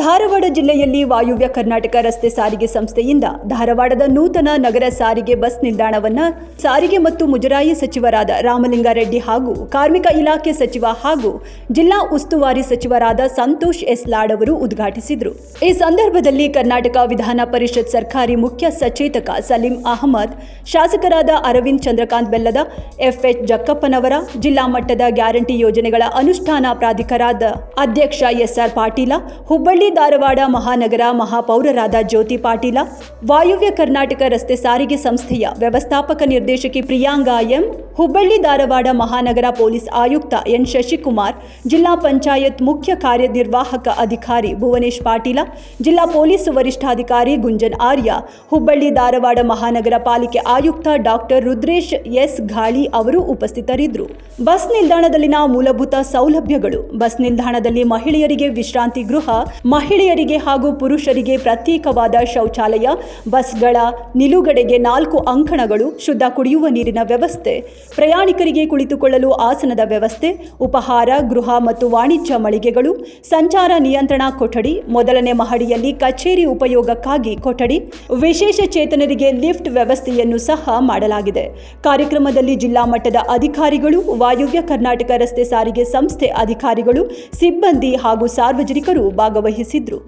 ಧಾರವಾಡ ಜಿಲ್ಲೆಯಲ್ಲಿ ವಾಯುವ್ಯ ಕರ್ನಾಟಕ ರಸ್ತೆ ಸಾರಿಗೆ ಸಂಸ್ಥೆಯಿಂದ ಧಾರವಾಡದ ನೂತನ ನಗರ ಸಾರಿಗೆ ಬಸ್ ನಿಲ್ದಾಣವನ್ನು ಸಾರಿಗೆ ಮತ್ತು ಮುಜರಾಯಿ ಸಚಿವರಾದ ರಾಮಲಿಂಗಾರೆಡ್ಡಿ ಹಾಗೂ ಕಾರ್ಮಿಕ ಇಲಾಖೆ ಸಚಿವ ಹಾಗೂ ಜಿಲ್ಲಾ ಉಸ್ತುವಾರಿ ಸಚಿವರಾದ ಸಂತೋಷ್ ಎಸ್ ಲಾಡ್ ಅವರು ಉದ್ಘಾಟಿಸಿದರು. ಈ ಸಂದರ್ಭದಲ್ಲಿ ಕರ್ನಾಟಕ ವಿಧಾನ ಪರಿಷತ್ ಸರ್ಕಾರಿ ಮುಖ್ಯ ಸಚೇತಕ ಸಲೀಂ ಅಹಮದ್, ಶಾಸಕರಾದ ಅರವಿಂದ್ ಚಂದ್ರಕಾಂತ್ ಬೆಲ್ಲದ, ಎಫ್ಎಚ್ ಜಕ್ಕಪ್ಪನವರ, ಜಿಲ್ಲಾ ಮಟ್ಟದ ಗ್ಯಾರಂಟಿ ಯೋಜನೆಗಳ ಅನುಷ್ಠಾನ ಪ್ರಾಧಿಕಾರದ ಅಧ್ಯಕ್ಷ ಎಸ್ಆರ್ ಪಾಟೀಲ, ಹುಬ್ಬಳ್ಳಿ ಧಾರವಾಡ ಮಹಾನಗರ ಮಹಾಪೌರರಾದ ಜ್ಯೋತಿ ಪಾಟೀಲ, ವಾಯುವ್ಯ ಕರ್ನಾಟಕ ರಸ್ತೆ ಸಾರಿಗೆ ಸಂಸ್ಥೆಯ ವ್ಯವಸ್ಥಾಪಕ ನಿರ್ದೇಶಕಿ ಪ್ರಿಯಾಂಗಾ ಎಂ, ಹುಬ್ಬಳ್ಳಿ ಧಾರವಾಡ ಮಹಾನಗರ ಪೊಲೀಸ್ ಆಯುಕ್ತ ಎನ್ ಶಶಿಕುಮಾರ್, ಜಿಲ್ಲಾ ಪಂಚಾಯತ್ ಮುಖ್ಯ ಕಾರ್ಯನಿರ್ವಾಹಕ ಅಧಿಕಾರಿ ಭುವನೇಶ್ ಪಾಟೀಲ, ಜಿಲ್ಲಾ ಪೊಲೀಸ್ ವರಿಷ್ಠಾಧಿಕಾರಿ ಗುಂಜನ್ ಆರ್ಯ, ಹುಬ್ಬಳ್ಳಿ ಧಾರವಾಡ ಮಹಾನಗರ ಪಾಲಿಕೆ ಆಯುಕ್ತ ಡಾಕ್ಟರ್ ರುದ್ರೇಶ್ ಎಸ್ ಘಾಳಿ ಅವರು ಉಪಸ್ಥಿತರಿದ್ದರು. ಬಸ್ ನಿಲ್ದಾಣದಲ್ಲಿನ ಮೂಲಭೂತ ಸೌಲಭ್ಯಗಳು: ಬಸ್ ನಿಲ್ದಾಣದಲ್ಲಿ ಮಹಿಳೆಯರಿಗೆ ವಿಶ್ರಾಂತಿ ಗೃಹ, ಮಹಿಳೆಯರಿಗೆ ಹಾಗೂ ಪುರುಷರಿಗೆ ಪ್ರತ್ಯೇಕವಾದ ಶೌಚಾಲಯ, ಬಸ್ಗಳ ನಿಲುಗಡೆಗೆ 4 ಅಂಕಣಗಳು, ಶುದ್ಧ ಕುಡಿಯುವ ನೀರಿನ ವ್ಯವಸ್ಥೆ, ಪ್ರಯಾಣಿಕರಿಗೆ ಕುಳಿತುಕೊಳ್ಳಲು ಆಸನದ ವ್ಯವಸ್ಥೆ, ಉಪಹಾರ ಗೃಹ ಮತ್ತು ವಾಣಿಜ್ಯ ಮಳಿಗೆಗಳು, ಸಂಚಾರ ನಿಯಂತ್ರಣ ಕೊಠಡಿ, ಮೊದಲನೇ ಮಹಡಿಯಲ್ಲಿ ಕಚೇರಿ ಉಪಯೋಗಕ್ಕಾಗಿ ಕೊಠಡಿ, ವಿಶೇಷ ಚೇತನರಿಗೆ ಲಿಫ್ಟ್ ವ್ಯವಸ್ಥೆಯನ್ನು ಸಹ ಮಾಡಲಾಗಿದೆ. ಕಾರ್ಯಕ್ರಮದಲ್ಲಿ ಜಿಲ್ಲಾ ಮಟ್ಟದ ಅಧಿಕಾರಿಗಳು, ವಾಯುವ್ಯ ಕರ್ನಾಟಕ ರಸ್ತೆ ಸಾರಿಗೆ ಸಂಸ್ಥೆ ಅಧಿಕಾರಿಗಳು, ಸಿಬ್ಬಂದಿ ಹಾಗೂ ಸಾರ್ವಜನಿಕರು ಭಾಗವಹಿಸಿದ್ರು.